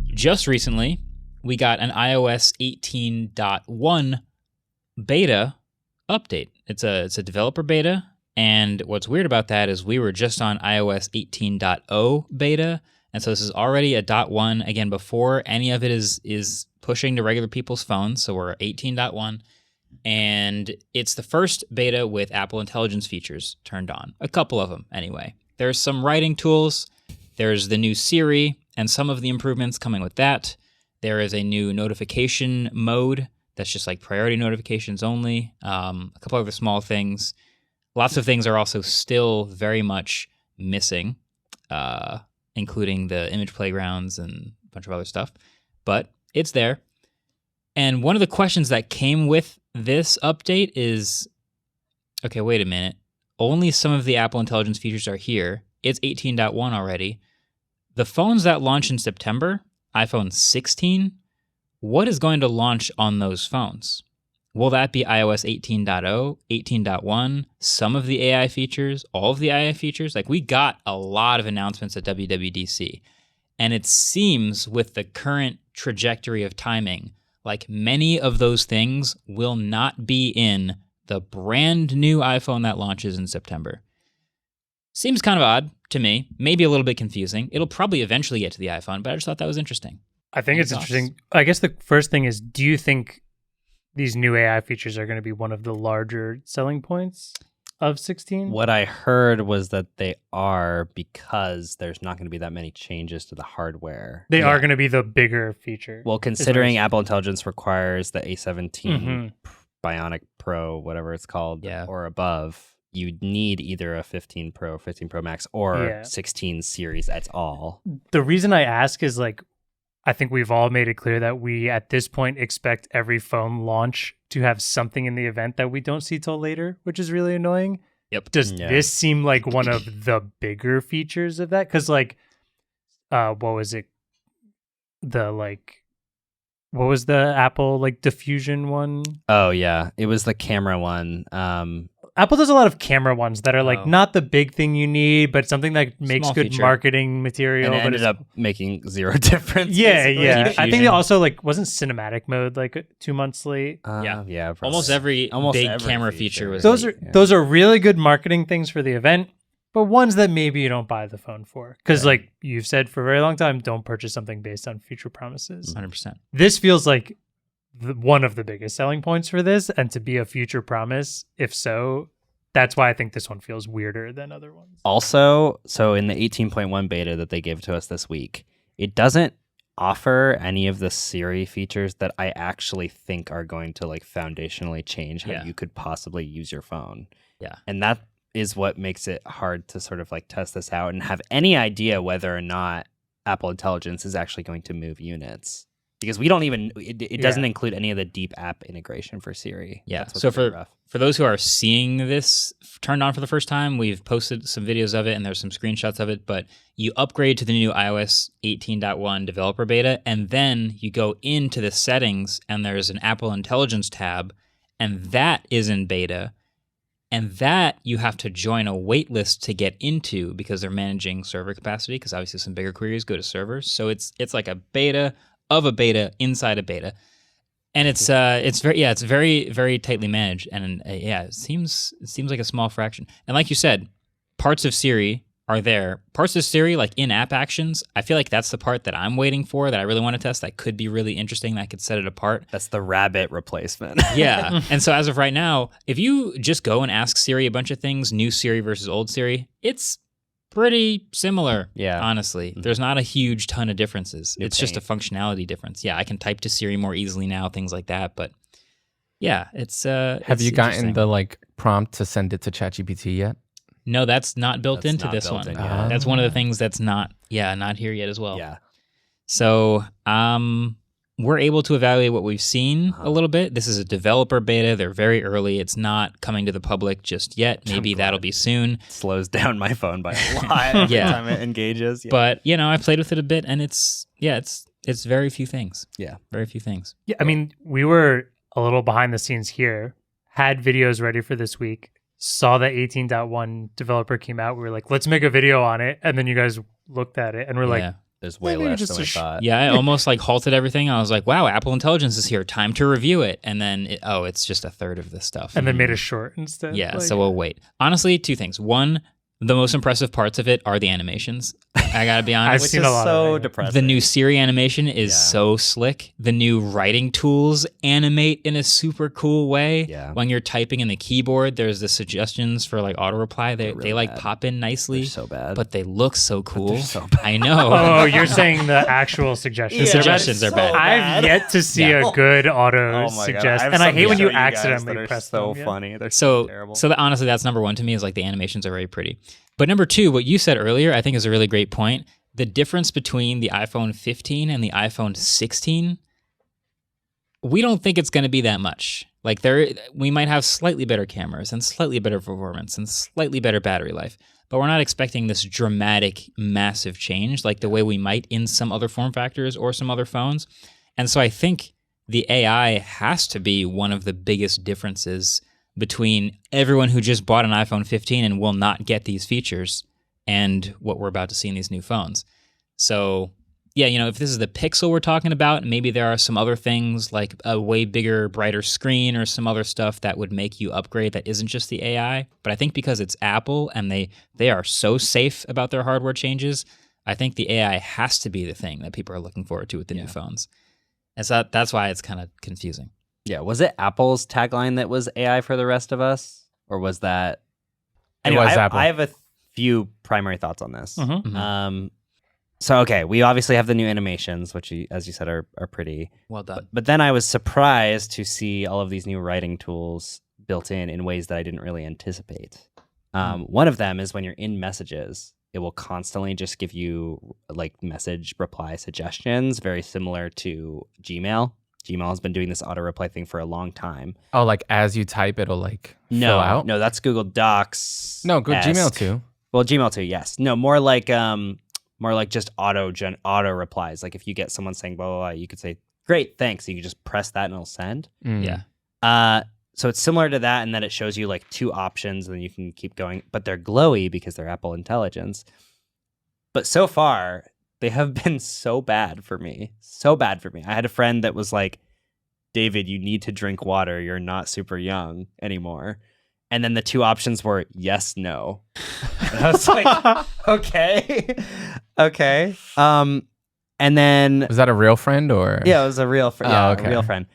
Just recently, we got an iOS 18.1 beta update. It's a developer beta, and what's weird about that is we were just on iOS 18.0 beta, and so this is already a .1, again, before any of it is pushing to regular people's phones, so we're 18.1, and it's the first beta with Apple Intelligence features turned on. A couple of them, anyway. There's some writing tools, there's the new Siri, and some of the improvements coming with that. There is a new notification mode that's just like priority notifications only. A couple other small things. Lots of things are also still very much missing, including the image playgrounds and a bunch of other stuff. But it's there. And one of the questions that came with this update is, okay, wait a minute. Only some of the Apple Intelligence features are here. It's 18.1 already. The phones that launch in September, iPhone 16, what is going to launch on those phones? Will that be iOS 18.0, 18.1, some of the AI features, all of the AI features? Like, we got a lot of announcements at WWDC, and it seems with the current trajectory of timing, like many of those things will not be in the brand new iPhone that launches in September. Seems kind of odd to me, maybe a little bit confusing. It'll probably eventually get to the iPhone, but I just thought that was interesting. I think it's interesting. I guess the first thing is, do you think these new AI features are going to be one of the larger selling points of 16? What I heard was that they are, because there's not going to be that many changes to the hardware. They are going to be the bigger feature. Well, considering Apple Intelligence requires the A17 Bionic Pro, whatever it's called, or above, you need either a 15 Pro, 15 Pro Max, or 16 series at all. The reason I ask is, like, I think we've all made it clear that we, at this point, expect every phone launch to have something in the event that we don't see till later, which is really annoying. Yep. Does this seem like one of the bigger features of that? Because, like, what was it? What was the Apple, like, diffusion one? Oh, yeah. It was the camera one. Apple does a lot of camera ones that are like not the big thing you need, but something that makes Small good feature. marketing material. And it ended up making zero difference. Yeah, basically. yeah. I think it also, like, wasn't cinematic mode like 2 months late. Yeah. Almost every big camera feature was Those are really good marketing things for the event, but ones that maybe you don't buy the phone for. Because like you've said for a very long time, don't purchase something based on future promises. 100%. This feels like one of the biggest selling points for this, and to be a future promise, if so, that's why I think this one feels weirder than other ones. Also, so in the 18.1 beta that they gave to us this week, it doesn't offer any of the Siri features that I actually think are going to, like, foundationally change how you could possibly use your phone. Yeah. And that is what makes it hard to sort of, like, test this out and have any idea whether or not Apple Intelligence is actually going to move units. Because we don't even, it doesn't include any of the deep app integration for Siri. Yeah. So for those who are seeing this turned on for the first time, we've posted some videos of it and there's some screenshots of it, but you upgrade to the new iOS 18.1 developer beta, and then you go into the settings and there's an Apple Intelligence tab, and that is in beta. And that you have to join a wait list to get into because they're managing server capacity, because obviously some bigger queries go to servers. So it's like a beta of a beta inside a beta, and it's very, very tightly managed, and it seems like a small fraction. And like you said, parts of Siri are there. Parts of Siri, like in-app actions, I feel like that's the part that I'm waiting for, that I really want to test, that could be really interesting, that could set it apart. That's the rabbit replacement. Yeah. And so as of right now, if you just go and ask Siri a bunch of things, new Siri versus old Siri, it's pretty similar, honestly. Mm-hmm. There's not a huge ton of differences. It's just a functionality difference. Yeah, I can type to Siri more easily now, things like that. But yeah, it's Have you gotten the, like, prompt to send it to ChatGPT yet? No, that's not built into this one. That's one of the things that's not here yet as well. Yeah. So we're able to evaluate what we've seen a little bit. This is a developer beta. They're very early. It's not coming to the public just yet. Maybe that'll be soon. It slows down my phone by a lot every time it engages. Yeah. But, I played with it a bit, and it's very few things. Yeah. Very few things. Yeah, I mean, we were a little behind the scenes here, had videos ready for this week, saw that 18.1 developer came out. We were like, let's make a video on it. And then you guys looked at it and we're like, there's way Maybe less just than we a thought. Yeah, I almost like halted everything. I was like, wow, Apple Intelligence is here. Time to review it. And then, it's just a third of this stuff. And then made a short instead. Yeah, like- so we'll wait. Honestly, two things. One, the most impressive parts of it are the animations. I gotta be honest. I've Which seen is a lot of so it. depressing. The new Siri animation is Yeah. so slick. The new writing tools animate in a super cool way. Yeah. When you're typing in the keyboard, there's the suggestions for like auto reply. They really like bad. pop in nicely. They're so bad. But they look so cool. so bad. I know. Oh, you're saying the actual suggestions. The Yeah, suggestions that's are bad. so I've yet to see Yeah. a good auto Oh my God. suggest, have and I some hate when to you show guys accidentally that are press so them. yeah. funny. They're So terrible. honestly, that's number one to me is like the animations are very pretty. But number two, what you said earlier, I think is a really great point. The difference between the iPhone 15 and the iPhone 16, we don't think it's going to be that much. Like we might have slightly better cameras and slightly better performance and slightly better battery life, but we're not expecting this dramatic, massive change like the way we might in some other form factors or some other phones. And so I think the AI has to be one of the biggest differences between everyone who just bought an iPhone 15 and will not get these features and what we're about to see in these new phones. So, yeah, if this is the Pixel we're talking about, maybe there are some other things like a way bigger, brighter screen or some other stuff that would make you upgrade that isn't just the AI. But I think because it's Apple and they are so safe about their hardware changes, I think the AI has to be the thing that people are looking forward to with the new phones. And so that's why it's kind of confusing. Yeah, was it Apple's tagline that was AI for the rest of us? Or was that... It was Apple. I have a few primary thoughts on this. Mhm. Mhm. So, okay, we obviously have the new animations, which, as you said, are pretty. Well done. But then I was surprised to see all of these new writing tools built in ways that I didn't really anticipate. One of them is when you're in messages, it will constantly just give you like message reply suggestions, very similar to Gmail. Gmail has been doing this auto reply thing for a long time. Oh, like as you type, it'll like fill out? No, that's Google Docs. No, go Gmail too. Well, Gmail too, yes. No, more like just auto replies. Like if you get someone saying blah blah blah, you could say great, thanks. You can just press that and it'll send. Mm. Yeah. So it's similar to that, and then it shows you like two options, and then you can keep going. But they're glowy because they're Apple Intelligence. But so far, they have been so bad for me. So bad for me. I had a friend that was like, David, you need to drink water. You're not super young anymore. And then the two options were yes, no. And I was like, okay. Okay. And then Was that a real friend or? yeah, it was a real friend. Oh, Yeah, okay. a real friend.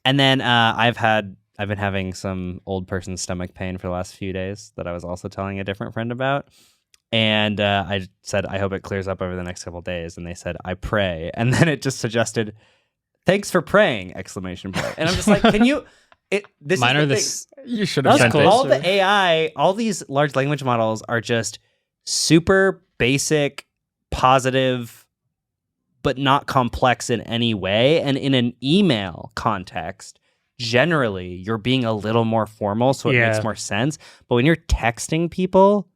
And then I've been having some old person stomach pain for the last few days that I was also telling a different friend about. And I said, I hope it clears up over the next couple of days. And they said, I pray. And then it just suggested, thanks for praying! ! And I'm just like, can you? This Mine is are the this. You should have That's sent cool. it. all the AI, all these large language models are just super basic, positive, but not complex in any way. And in an email context, generally, you're being a little more formal, so it Yeah. makes more sense. But when you're texting people,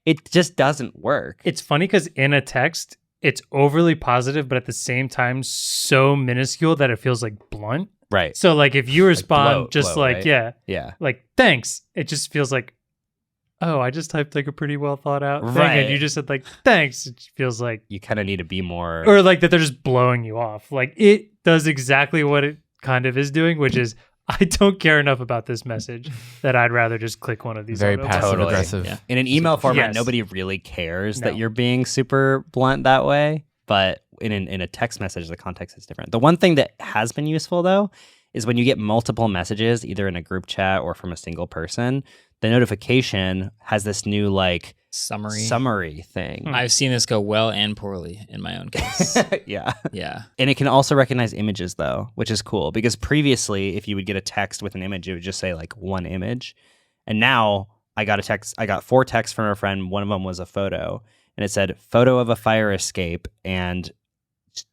it just doesn't work. It's funny because in a text, it's overly positive, but at the same time, so minuscule that it feels like blunt. Right. So, like, if you respond bloat, right? yeah, like, thanks, it just feels like, oh, I just typed like a pretty well thought out thing. Right. And you just said, like, thanks. It feels like, You kind of need to be more. or like that they're just blowing you off. Like, it does exactly what it kind of is doing, which is, I don't care enough about this message that I'd rather just click one of these. Very auto passive Totally. aggressive. Yeah. In an email format, Yes. nobody really cares No. that you're being super blunt that way. But in a text message, the context is different. The one thing that has been useful, though, is when you get multiple messages, either in a group chat or from a single person, the notification has this new like summary thing. I've seen this go well and poorly in my own case. Yeah. Yeah. And it can also recognize images, though, which is cool. Because previously, if you would get a text with an image, it would just say like one image. And now I got 4 texts from a friend. One of them was a photo. And it said, photo of a fire escape. And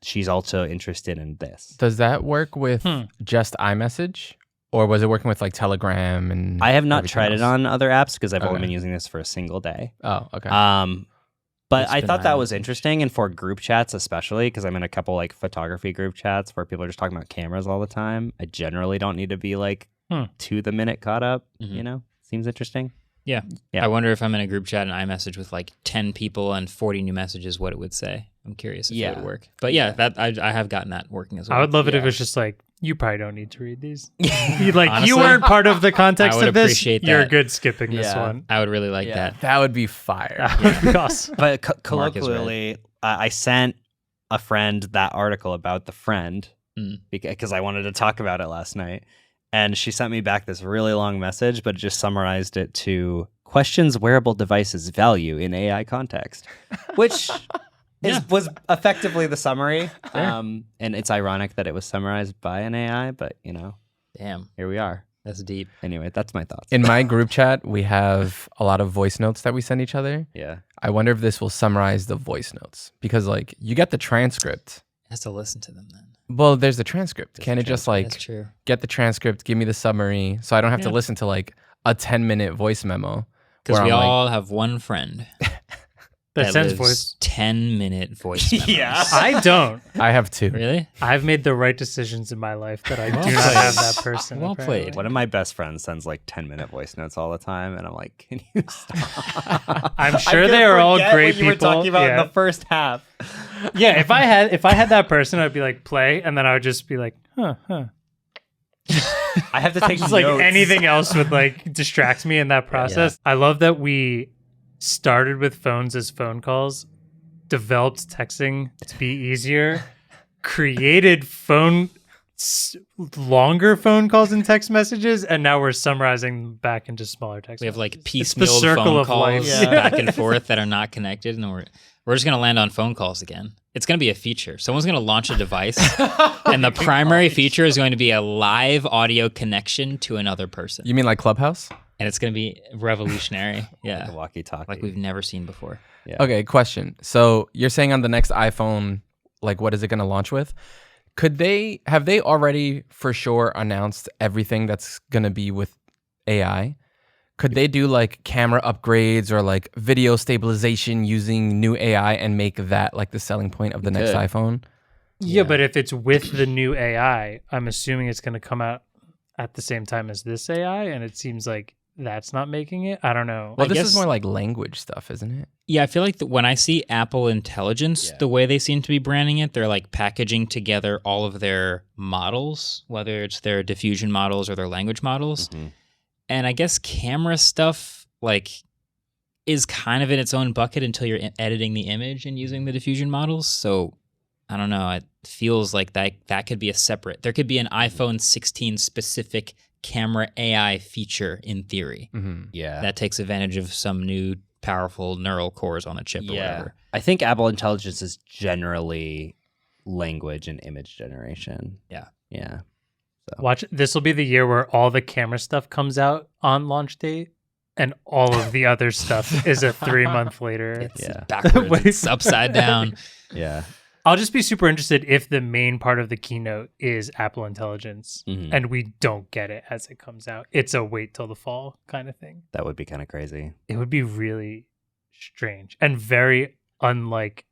she's also interested in this. Does that work with just iMessage? Or was it working with like Telegram and I have not everything tried it else? on other apps because I've only Okay. been using this for a single day. Oh, okay. But It's I been thought that my was message. interesting, and for group chats especially, because I'm in a couple like photography group chats where people are just talking about cameras all the time. I generally don't need to be like to the minute caught up. Mhm. You know, seems interesting. Yeah. Yeah. I wonder if I'm in a group chat and iMessage with like 10 people and 40 new messages, what it would say. I'm curious if Yeah. it would work. But yeah, that I have gotten that working as well. I would love it if Yeah. it's just like, you probably don't need to read these. You, like, Honestly, you weren't part of the context I would of this. appreciate You're that. good skipping this Yeah. one. I would really like Yeah. that. That would be fire. That would be awesome. But Mark is colloquially, I sent a friend that article about the friend Mm. because I wanted to talk about it last night. And she sent me back this really long message, but it just summarized it to questions wearable devices value in AI context, which was effectively the summary. And it's ironic that it was summarized by an AI, but Damn, here we are. that's deep. Anyway, that's my thoughts. In my group chat, we have a lot of voice notes that we send each other. Yeah. I wonder if this will summarize the voice notes because, like, you get the transcript. Has to listen to them then. Well, there's the transcript. There's Can the it just That's like true. get the transcript, give me the summary, so I don't have to Yeah. listen to like a 10-minute voice memo? Because where we I'm like- all have one friend That sends lives voice. 10-minute voice memos. Yeah. I don't. I have two. Really? I've made the right decisions in my life that I Well do not played. have that person. Well apparently. played. One of my best friends sends like 10-minute voice notes all the time, and I'm like, can you stop? I'm sure they are all great what you were people. talking about Yeah. in the first half. Yeah, if I had that person, I'd be like, play, and then I would just be like, huh. I have to take Just like notes. anything else would like distract me in that process. I love that we started with phones as phone calls, developed texting to be easier, created longer phone calls and text messages, and now we're summarizing back into smaller text. We have like messages. It's piecemeal the circle phone of calls life. Yeah. back and forth that are not connected, and we're just gonna land on phone calls again. It's gonna be a feature. Someone's gonna launch a device, and the primary feature is going to be a live audio connection to another person, You mean like Clubhouse? and it's gonna be revolutionary. Yeah, The walkie-talkie. like we've never seen before. Yeah. Okay, question. So you're saying on the next iPhone, like what is it going to launch with? Have they already for sure announced everything that's going to be with AI? Could they do like camera upgrades or like video stabilization using new AI and make that like the selling point of the next could. iPhone? Yeah, but if it's with the new AI, I'm assuming it's going to come out at the same time as this AI, and it seems like that's not making it. I don't know. Well, I this guess- is more like language stuff, isn't it? Yeah, I feel like when I see Apple Intelligence, Yeah. the way they seem to be branding it, they're like packaging together all of their models, whether it's their diffusion models or their language models. Mhm. And I guess camera stuff like is kind of in its own bucket until you're editing the image and using the diffusion models. So I don't know. It feels like that could be a separate. There could be an iPhone 16 specific camera AI feature in theory Mm-hmm. Yeah. that takes advantage of some new powerful neural cores on the chip or whatever. I think Apple Intelligence is generally language and image generation. Yeah. Yeah. Watch, this will be the year where all the camera stuff comes out on launch date, and all of the other stuff is a 3 month later. It's Yeah. backwards. Wait. It's upside down. Yeah. I'll just be super interested if the main part of the keynote is Apple Intelligence, Mhm. and we don't get it as it comes out. It's a wait till the fall kind of thing. That would be kind of crazy. It would be really strange and very unlike,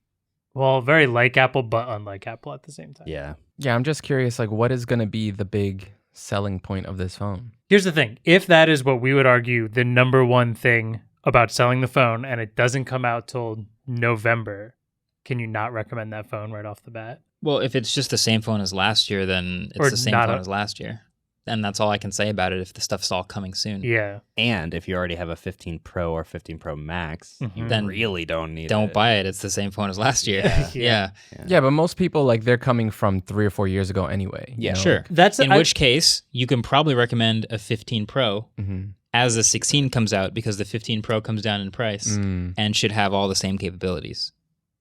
well, very like Apple, but unlike Apple at the same time. Yeah. Yeah, I'm just curious, like, what is going to be the big selling point of this phone? Here's the thing. If that is what we would argue the number one thing about selling the phone, and it doesn't come out till November, can you not recommend that phone right off the bat? Well, if it's just the same phone as last year, then Or it's the same not phone a- as last year. And that's all I can say about it if the stuff's all coming soon. Yeah. And if you already have a 15 Pro or 15 Pro Max, you Mhm. Then really don't need Don't it. buy it. It's the same phone as last year. Yeah. Yeah. Yeah, but most people, like, they're coming from 3 or 4 years ago anyway. Yeah, Sure. That's In which case, you can probably recommend a 15 Pro Mm-hmm. as the 16 comes out because the 15 Pro comes down in price and should have all the same capabilities.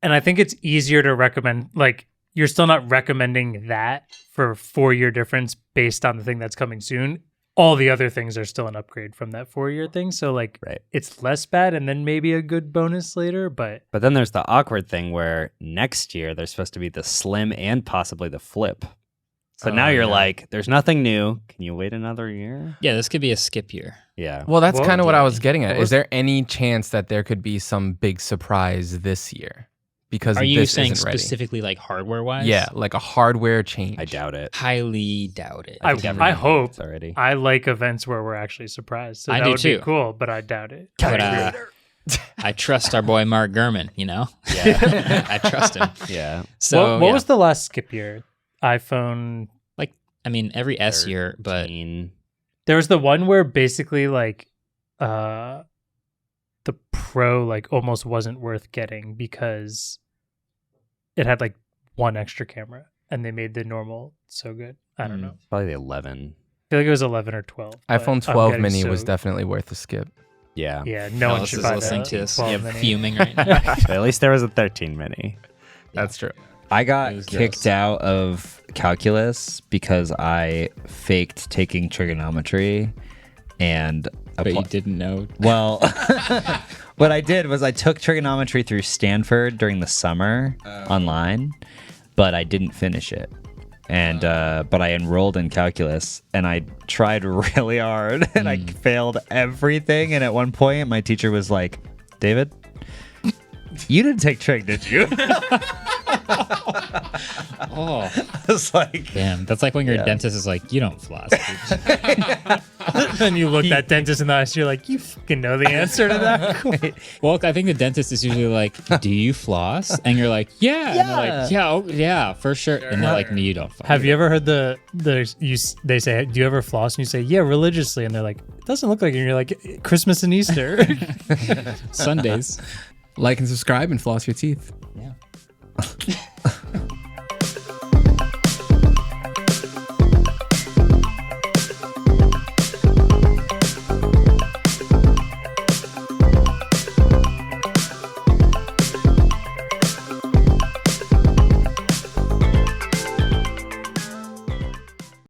and I think it's easier to recommend, like, you're still not recommending that for a 4-year difference based on the thing that's coming soon. All the other things are still an upgrade from that 4-year thing. So, like, Right. it's less bad and then maybe a good bonus later. But But then there's the awkward thing where next year there's supposed to be the Slim and possibly the Flip. So Oh, now you're yeah. like, there's nothing new. Can you wait another year? Yeah, this could be a skip year. Yeah. Well, that's What kind of what I was was- getting at. what Is was- there any chance that there could be some big surprise this year? Because Are you this saying isn't ready. specifically like hardware wise? Yeah, like a hardware change. I doubt it. Highly doubt it. I think everyone hope. knows already. I like events where we're actually surprised. So I that do would be too. cool, but I doubt it. But, I trust our boy Mark Gurman, Yeah. I trust him. Yeah. So what was the last skip year? iPhone. every S year, but 13. There was the one where basically like the Pro like almost wasn't worth getting because it had like one extra camera and they made the normal so good. I don't know. Probably the 11. I feel like it was 11 or 12. but iPhone I'm 12 getting mini so- was definitely worth a skip. Yeah. Yeah, no one Alice should is buy listening the to this. 12 Yeah, mini. fuming right now. But at least there was a 13 mini. That's true. I It got was kicked gross. out of calculus because I faked taking trigonometry and But you didn't know. well, what I did was I took trigonometry through Stanford during the summer online, but I didn't finish it. And but I enrolled in calculus and I tried really hard and I failed everything. And at one point, my teacher was like, "David, you didn't take trig, did you?" Oh, I was like, damn. That's like when your dentist is like, you don't floss. dude." And you look that dentist in the eyes, you're like, you fucking know the answer to that. Well, I think the dentist is usually like, do you floss? And you're like, yeah. And they're like, yeah, yeah, for sure. And they're like, no, you don't floss. Have you ever heard they say, do you ever floss? And you say, yeah, religiously. And they're like, it doesn't look like it. And you're like, Christmas and Easter. Sundays? Like and subscribe and floss your teeth. Yeah.